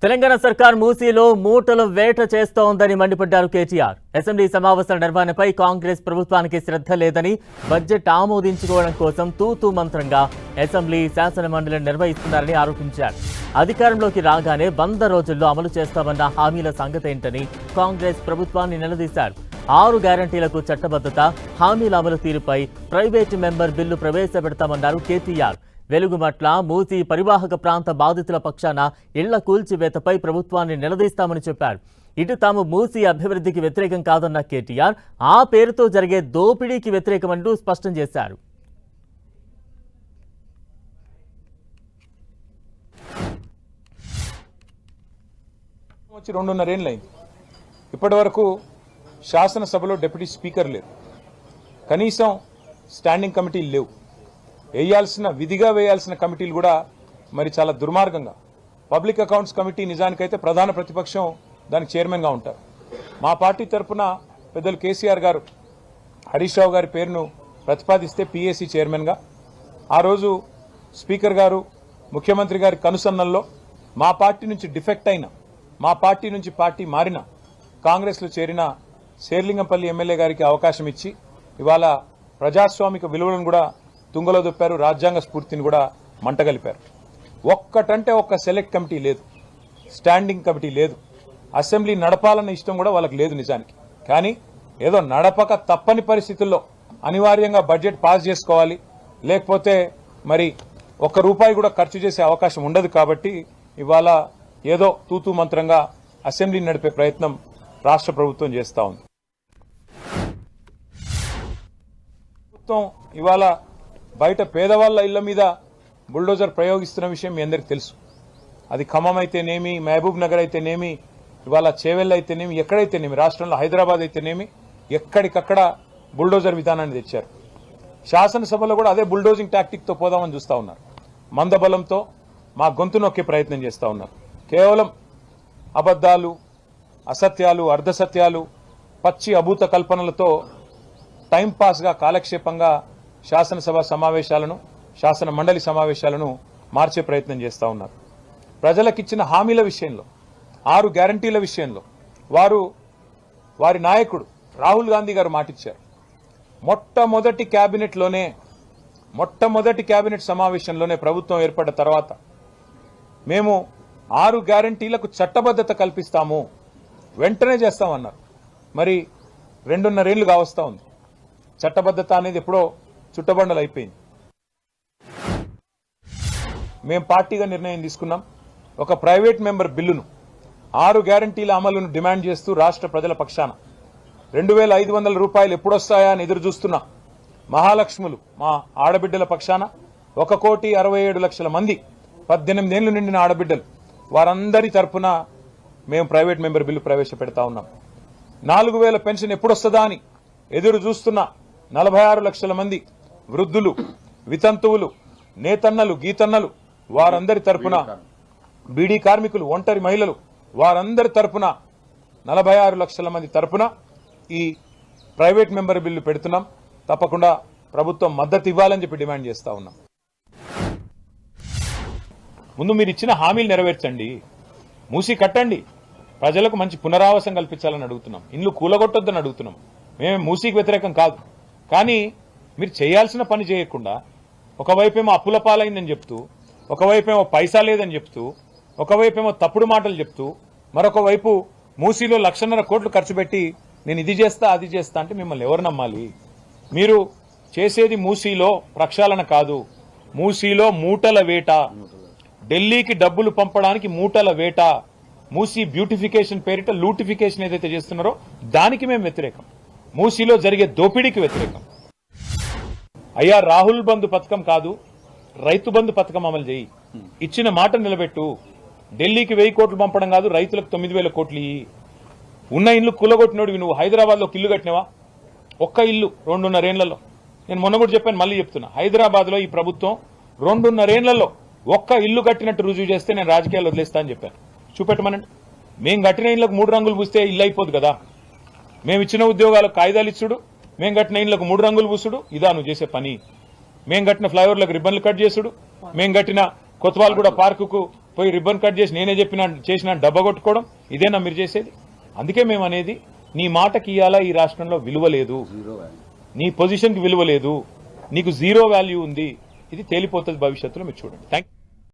తెలంగాణ సర్కార్ మూసీలో మూటల వేట చేస్తోందని మండిపడ్డారు కేటీఆర్. అసెంబ్లీ సమావేశాల నిర్వహణపై కాంగ్రెస్ ప్రభుత్వానికి శ్రద్ధ లేదని, బడ్జెట్ ఆమోదించుకోవడం కోసం తూతూ మంత్రంగా అసెంబ్లీ శాసనమండలిని నిర్వహిస్తున్నారని ఆరోపించారు. అధికారంలోకి రాగానే 100 రోజుల్లో అమలు చేస్తామన్న హామీల సంగతేంటని కాంగ్రెస్ ప్రభుత్వాన్ని నిలదీశారు. 6 గ్యారంటీలకు చట్టబద్ధత, హామీల అమలు తీరుపై ప్రైవేటు మెంబర్ బిల్లు ప్రవేశపెడతామన్నారు కేటీఆర్. వెలుగుమట్ల, మూసీ పరివాహక ప్రాంత బాధితుల పక్షాన ఇళ్ల కూల్చివేతపై ప్రభుత్వాన్ని నిలదీస్తామని చెప్పారు. ఇటు తాము మూసీ అభివృద్ధికి వ్యతిరేకం కాదన్న కేటీఆర్ ఆ పేరుతో జరిగే దోపిడీకి వ్యతిరేకమంటూ స్పష్టం చేశారు. వచ్చి 2.5 ఏళ్ళైంది. ఇప్పటి వరకు శాసనసభలో డిప్యూటీ స్పీకర్ లేరు, కనీసం స్టాండింగ్ కమిటీలు లేవు. విధిగా వేయాల్సిన కమిటీలు కూడా మరి చాలా దుర్మార్గంగా. పబ్లిక్ అకౌంట్స్ కమిటీ నిజానికైతే ప్రధాన ప్రతిపక్షం దానికి చైర్మన్గా ఉంటారు. మా పార్టీ తరఫున పెద్దలు కేసీఆర్ గారు హరీష్ రావు గారి పేరును ప్రతిపాదిస్తే పీఏసీ చైర్మన్గా, ఆ రోజు స్పీకర్ గారు ముఖ్యమంత్రి గారి కనుసన్నల్లో మా పార్టీ నుంచి డిఫెక్ట్ అయిన, మా పార్టీ నుంచి పార్టీ మారిన, కాంగ్రెస్లో చేరిన శేర్లింగంపల్లి ఎమ్మెల్యే గారికి అవకాశం ఇచ్చి ఇవాళ ప్రజాస్వామిక విలువలను కూడా తుంగలో దొప్పారు, రాజ్యాంగ స్ఫూర్తిని కూడా మంటగలిపారు. ఒక్కటంటే ఒక్క సెలెక్ట్ కమిటీ లేదు, స్టాండింగ్ కమిటీ లేదు. అసెంబ్లీ నడపాలన్న ఇష్టం కూడా వాళ్ళకి లేదు నిజానికి. కానీ ఏదో నడపక తప్పని పరిస్థితుల్లో అనివార్యంగా బడ్జెట్ పాస్ చేసుకోవాలి, లేకపోతే మరి ₹1 కూడా ఖర్చు చేసే అవకాశం ఉండదు. కాబట్టి ఇవాళ ఏదో తూతూ మంత్రంగా అసెంబ్లీ నడిపే ప్రయత్నం రాష్ట్ర ప్రభుత్వం చేస్తూ ఉంది. ప్రభుత్వం ఇవాళ బయట పేదవాళ్ల ఇళ్ల మీద బుల్డోజర్ ప్రయోగిస్తున్న విషయం మీ అందరికీ తెలుసు. అది ఖమ్మం అయితేనేమి, మహబూబ్ నగర్ అయితేనేమి, ఇవాళ చేవెళ్ల అయితేనేమి, ఎక్కడైతేనేమి, రాష్ట్రంలో హైదరాబాద్ అయితేనేమి, ఎక్కడికక్కడ బుల్డోజర్ విధానాన్ని తెచ్చారు. శాసనసభలో కూడా అదే బుల్డోజింగ్ టాక్టిక్తో పోదామని చూస్తూ ఉన్నారు. మందబలంతో మా గొంతు నొక్కే ప్రయత్నం చేస్తూ ఉన్నారు. కేవలం అబద్దాలు, అసత్యాలు, అర్ధసత్యాలు, పచ్చి అభూత కల్పనలతో టైంపాస్గా, కాలక్షేపంగా శాసనసభ సమావేశాలను, శాసన మండలి సమావేశాలను మార్చే ప్రయత్నం చేస్తూ ఉన్నారు. ప్రజలకిచ్చిన హామీల విషయంలో, 6 గ్యారంటీల విషయంలో వారి నాయకుడు రాహుల్ గాంధీ గారు మాటిచ్చారు. మొట్టమొదటి కేబినెట్ సమావేశంలోనే ప్రభుత్వం ఏర్పడ్డ తర్వాత మేము 6 గ్యారంటీలకు చట్టబద్ధత కల్పిస్తాము, వెంటనే చేస్తామన్నారు. మరి 2.5 ఏళ్లు కావస్తా ఉంది. చట్టబద్ధత అనేది ఎప్పుడో చుట్టబండలు అయిపోయింది. మేము పార్టీగా నిర్ణయం తీసుకున్నాం. ఒక ప్రైవేట్ మెంబర్ బిల్లును 6 గ్యారంటీల అమలును డిమాండ్ చేస్తూ రాష్ట్ర ప్రజల పక్షాన ₹2,500 ఎప్పుడొస్తాయా అని ఎదురు చూస్తున్న మహాలక్ష్ములు, మా ఆడబిడ్డల పక్షాన 1,67,00,000 మంది 18 ఏళ్లు నిండిన ఆడబిడ్డలు, వారందరి తరఫున మేము ప్రైవేట్ మెంబర్ బిల్లు ప్రవేశపెడతా ఉన్నాం. 4,000 పెన్షన్ ఎప్పుడొస్తుందా అని ఎదురు చూస్తున్న 46 లక్షల మంది వృద్ధులు, వితంతువులు, నేతన్నలు, గీతన్నలు, వారందరి తరపున, బీడీ కార్మికులు, ఒంటరి మహిళలు, వారందరి తరపున 46 లక్షల మంది తరపున ఈ ప్రైవేట్ మెంబర్ బిల్లు పెడుతున్నాం. తప్పకుండా ప్రభుత్వం మద్దతు ఇవ్వాలని చెప్పి డిమాండ్ చేస్తా ఉన్నాం. ముందు మీరు ఇచ్చిన హామీలు నెరవేర్చండి, మూసి కట్టండి, ప్రజలకు మంచి పునరావాసం కల్పించాలని అడుగుతున్నాం. ఇల్లు కూలగొట్టొద్దని అడుగుతున్నాం. మేమే మూసీకి వ్యతిరేకం కాదు. కానీ మీరు చేయాల్సిన పని చేయకుండా ఒకవైపేమో అప్పుల పాలైందని చెప్తూ, ఒకవైపేమో పైసా లేదని చెప్తూ, ఒకవైపేమో తప్పుడు మాటలు చెప్తూ, మరొక వైపు మూసీలో 1,50,000 కోట్లు ఖర్చు పెట్టి నేను ఇది చేస్తా అది చేస్తా అంటే మిమ్మల్ని ఎవరు నమ్మాలి? మీరు చేసేది మూసీలో ప్రక్షాళన కాదు, మూసీలో మూటల వేట, ఢిల్లీకి డబ్బులు పంపడానికి మూటల వేట, మూసీ బ్యూటిఫికేషన్ పేరిట లూటిఫికేషన్ ఏదైతే చేస్తున్నారో దానికి మేము వ్యతిరేకం. మూసీలో జరిగే దోపిడీకి వ్యతిరేకం. అయ్యా, రాహుల్ బంధు పథకం కాదు, రైతు బంధు పథకం అమలు చేయి, ఇచ్చిన మాట నిలబెట్టు. ఢిల్లీకి 1,000 కోట్లు పంపడం కాదు, రైతులకు 9,000 కోట్లు ఇయ్యి. ఉన్న ఇల్లు కూలగొట్టినోడివి నువ్వు. హైదరాబాద్లో ఒక ఇల్లు కట్టినవా? ఒక్క ఇల్లు 2.5 ఏళ్లలో. నేను మొన్న కూడా చెప్పాను, మళ్ళీ చెప్తున్నా, హైదరాబాద్లో ఈ ప్రభుత్వం 2.5 ఏళ్లలో ఒక్క ఇల్లు కట్టినట్టు రుజువు చేస్తే నేను రాజకీయాలు వదిలేస్తా అని చెప్పాను. చూపెట్టమనండి. మేము కట్టిన ఇళ్లకు 3 రంగులు పూస్తే ఇల్లు అయిపోదు కదా. మేము ఇచ్చిన ఉద్యోగాలకు కాయిదాలు ఇచ్చుడు, మేము కట్టిన ఇళ్లకు 3 రంగులు పూసుడు, ఇదా నువ్వు చేసే పని? మేము కట్టిన ఫ్లైఓవర్లకు రిబ్బన్లు కట్ చేసుడు, మేము కట్టిన కొత్తవాల్గూడ పార్కుకు పోయి రిబ్బన్ కట్ చేసి నేనే చేసిన డబ్బా కొట్టుకోవడం ఇదేనా మీరు చేసేది? అందుకే మేము అనేది, నీ మాటకి ఇయ్యాలా ఈ రాష్ట్రంలో విలువ లేదు, నీ పొజిషన్కి విలువ లేదు, నీకు జీరో వాల్యూ ఉంది. ఇది తేలిపోతుంది భవిష్యత్తులో, మీరు చూడండి. థ్యాంక్